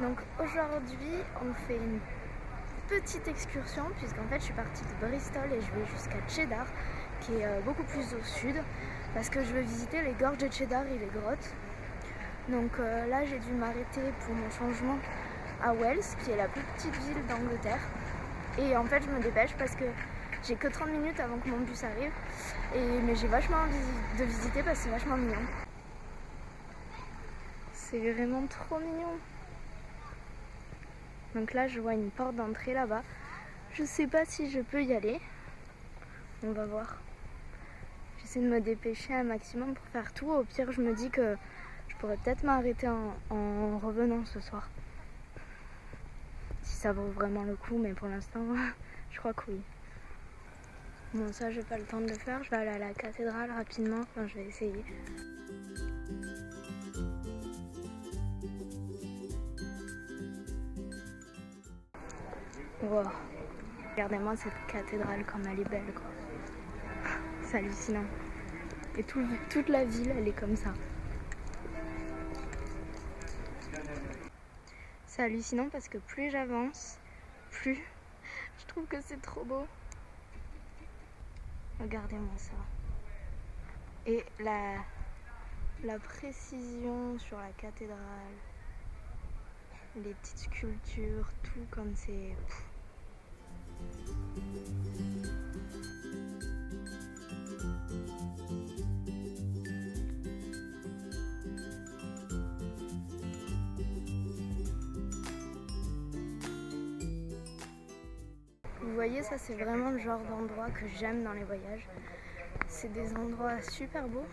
Donc aujourd'hui on fait une petite excursion puisqu'en fait je suis partie de Bristol et je vais jusqu'à Cheddar qui est beaucoup plus au sud parce que je veux visiter les gorges de Cheddar et les grottes. Donc là j'ai dû m'arrêter pour mon changement à Wells qui est la plus petite ville d'Angleterre et en fait je me dépêche parce que j'ai que 30 minutes avant que mon bus arrive mais j'ai vachement envie de visiter parce que c'est vachement mignon. C'est vraiment trop mignon. Donc là je vois une porte d'entrée là-bas. Je sais pas si je peux y aller. On va voir. J'essaie de me dépêcher un maximum pour faire tout. Au pire je me dis que je pourrais peut-être m'arrêter en revenant ce soir. Si ça vaut vraiment le coup, mais pour l'instant je crois que oui. Bon ça j'ai pas le temps de le faire. Je vais aller à la cathédrale rapidement. Enfin je vais essayer. Wow. Regardez-moi cette cathédrale comme elle est belle quoi. C'est hallucinant. Et toute la ville elle est comme ça. C'est hallucinant parce que plus j'avance, plus je trouve que c'est trop beau. Regardez-moi ça. Et la précision sur la cathédrale, les petites sculptures, tout comme c'est... Vous voyez, ça c'est vraiment le genre d'endroit que j'aime dans les voyages. C'est des endroits super beaux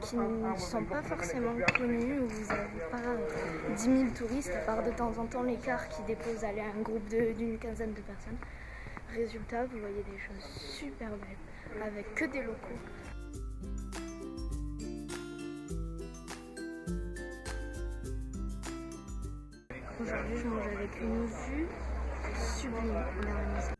qui ne sont pas forcément connus, où vous n'avez pas 10 000 touristes, à part de temps en temps les cars qui déposent aller un groupe d'une quinzaine de personnes. Résultat, vous voyez des choses super belles, avec que des locaux. Aujourd'hui, je mange avec une vue sublime. Regardez-moi ça.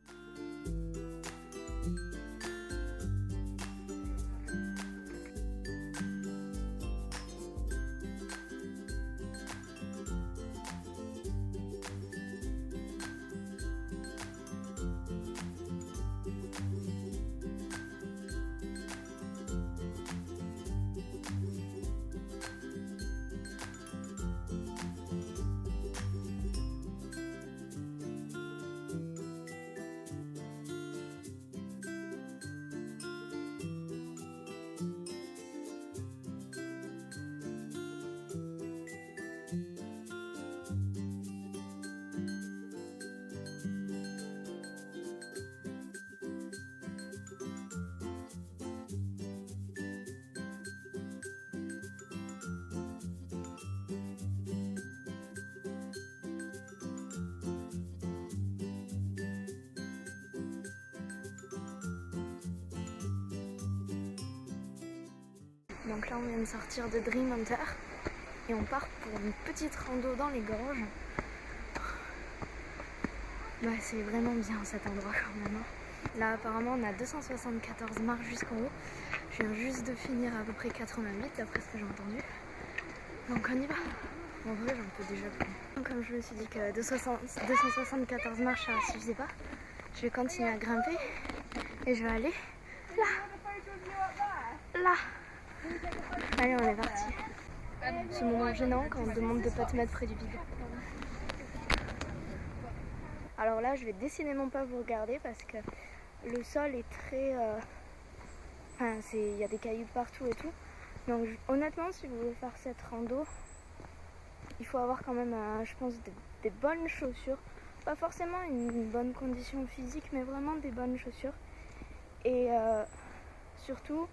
Donc là on vient de sortir de Dream Hunter et on part pour une petite rando dans les gorges. Bah c'est vraiment bien cet endroit quand même. Là apparemment on a 274 marches jusqu'en haut. Je viens juste de finir à peu près 88 d'après ce que j'ai entendu. Donc on y va. En vrai j'en peux déjà plus. Comme je me suis dit que 274 marches ça suffisait pas, je vais continuer à grimper et je vais aller là. Allez, on est parti. Ce moment gênant quand on demande de pas te mettre près du vide. Alors là, je vais décidément pas vous regarder parce que le sol est très... il y a des cailloux partout et tout. Donc honnêtement, si vous voulez faire cette rando, il faut avoir quand même, je pense, des bonnes chaussures. Pas forcément une bonne condition physique, mais vraiment des bonnes chaussures. Et surtout...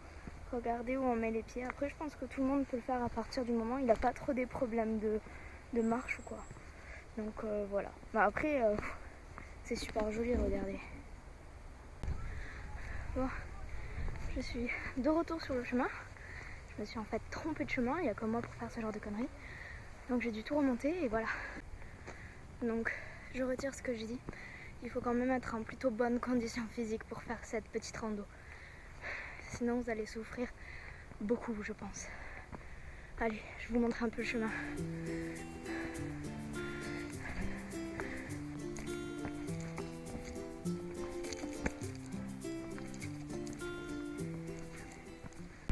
Regardez où on met les pieds. Après, je pense que tout le monde peut le faire à partir du moment où il n'a pas trop des problèmes de marche ou quoi. Donc voilà. Bah, après, c'est super joli, regardez. Bon, je suis de retour sur le chemin. Je me suis en fait trompée de chemin. Il n'y a que moi pour faire ce genre de conneries. Donc j'ai dû tout remonter et voilà. Donc je retire ce que j'ai dit. Il faut quand même être en plutôt bonne condition physique pour faire cette petite rando. Sinon vous allez souffrir beaucoup je pense. Allez, je vous montre un peu le chemin.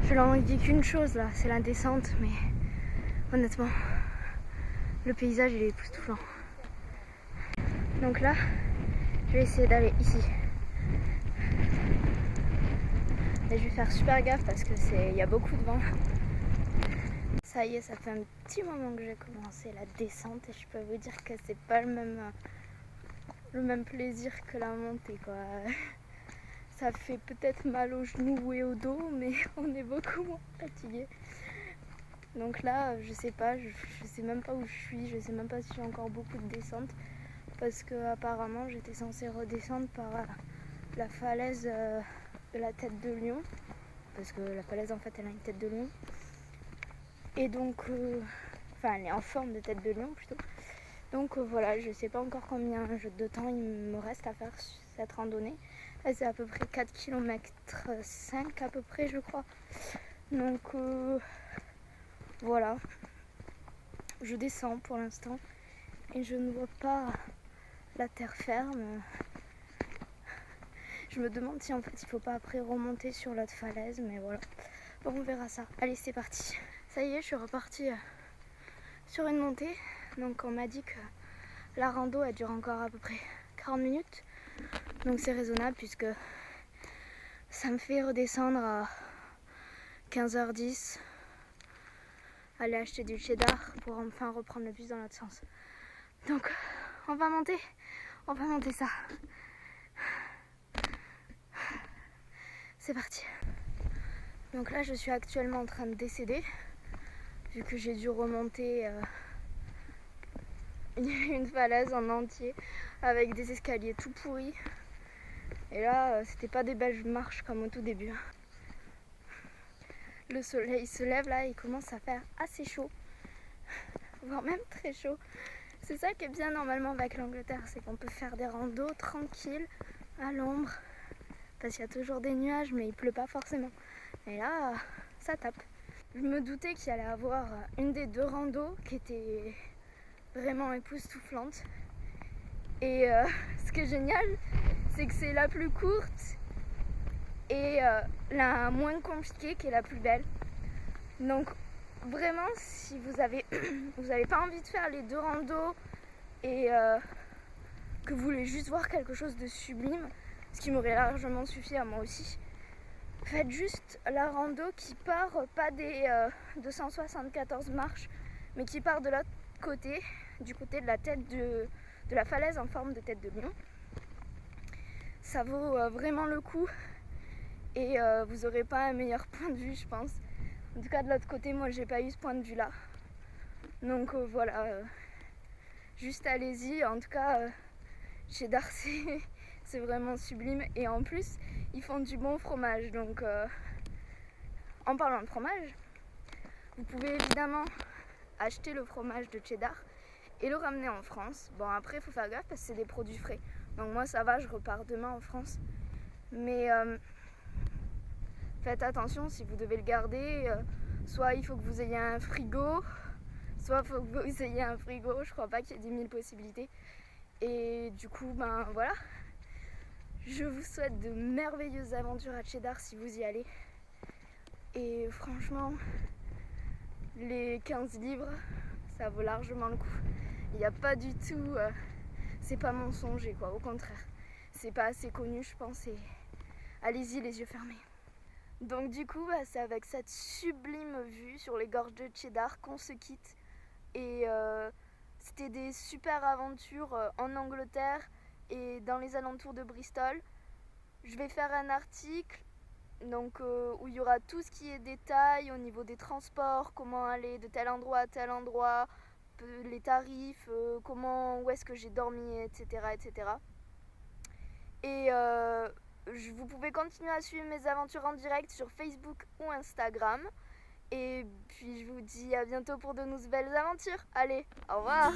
Je n'envie qu'une chose là, c'est la descente, mais honnêtement, le paysage il est époustouflant. Donc là, je vais essayer d'aller ici. Mais je vais faire super gaffe parce que il y a beaucoup de vent. Ça y est, ça fait un petit moment que j'ai commencé la descente et je peux vous dire que c'est pas le même plaisir que la montée, quoi. Ça fait peut-être mal aux genoux et au dos, mais on est beaucoup moins fatigué. Donc là, je sais pas, je sais même pas où je suis, je sais même pas si j'ai encore beaucoup de descente parce que apparemment j'étais censée redescendre par la falaise de la tête de lion, parce que la falaise en fait elle a une tête de lion. Et donc, enfin elle est en forme de tête de lion plutôt. Donc voilà, je sais pas encore combien de temps il me reste à faire cette randonnée. Là c'est à peu près 4 km 5 à peu près je crois. Donc voilà, je descends pour l'instant et je ne vois pas la terre ferme. Je me demande si en fait il faut pas après remonter sur l'autre falaise, mais voilà. Bon, on verra ça. Allez, c'est parti. Ça y est, je suis repartie sur une montée. Donc on m'a dit que la rando elle dure encore à peu près 40 minutes. Donc c'est raisonnable puisque ça me fait redescendre à 15h10. Aller acheter du cheddar pour enfin reprendre le bus dans l'autre sens. Donc on va monter ça. C'est parti. Donc là je suis actuellement en train de décéder vu que j'ai dû remonter une falaise en entier avec des escaliers tout pourris. Et là c'était pas des belles marches comme au tout début. Le soleil se lève là, il commence à faire assez chaud, voire même très chaud. C'est ça qui est bien normalement avec l'Angleterre, c'est qu'on peut faire des randos tranquilles à l'ombre parce qu'il y a toujours des nuages mais il pleut pas forcément. Et là ça tape. Je me doutais qu'il allait avoir une des deux randos qui était vraiment époustouflante. Et ce qui est génial, c'est que c'est la plus courte et la moins compliquée qui est la plus belle. Donc vraiment, si vous avez pas envie de faire les deux randos et que vous voulez juste voir quelque chose de sublime, ce qui m'aurait largement suffi à moi aussi, faites juste la rando qui part pas des 274 marches, mais qui part de l'autre côté, du côté de la tête de la falaise en forme de tête de lion. Ça vaut vraiment le coup et vous aurez pas un meilleur point de vue, je pense. En tout cas de l'autre côté, moi j'ai pas eu ce point de vue là. Donc voilà, juste allez-y. En tout cas, cheddar c'est vraiment sublime et en plus ils font du bon fromage. Donc en parlant de fromage, vous pouvez évidemment acheter le fromage de cheddar et le ramener en France. Bon après il faut faire gaffe parce que c'est des produits frais. Donc moi ça va, je repars demain en France. Mais faites attention si vous devez le garder. Soit il faut que vous ayez un frigo, soit il faut que vous ayez un frigo. Je crois pas qu'il y ait 10 000 possibilités. Et du coup, ben voilà. Je vous souhaite de merveilleuses aventures à Cheddar si vous y allez. Et franchement, les 15 livres, ça vaut largement le coup. Il n'y a pas du tout... c'est pas mensonger quoi, au contraire. C'est pas assez connu je pense et allez-y les yeux fermés. Donc du coup, c'est avec cette sublime vue sur les gorges de Cheddar qu'on se quitte. Et c'était des super aventures en Angleterre et dans les alentours de Bristol. Je vais faire un article donc, où il y aura tout ce qui est détails au niveau des transports, comment aller de tel endroit à tel endroit, les tarifs, où est-ce que j'ai dormi, etc. etc. Et vous pouvez continuer à suivre mes aventures en direct sur Facebook ou Instagram. Et puis je vous dis à bientôt pour de nouvelles aventures. Allez, au revoir!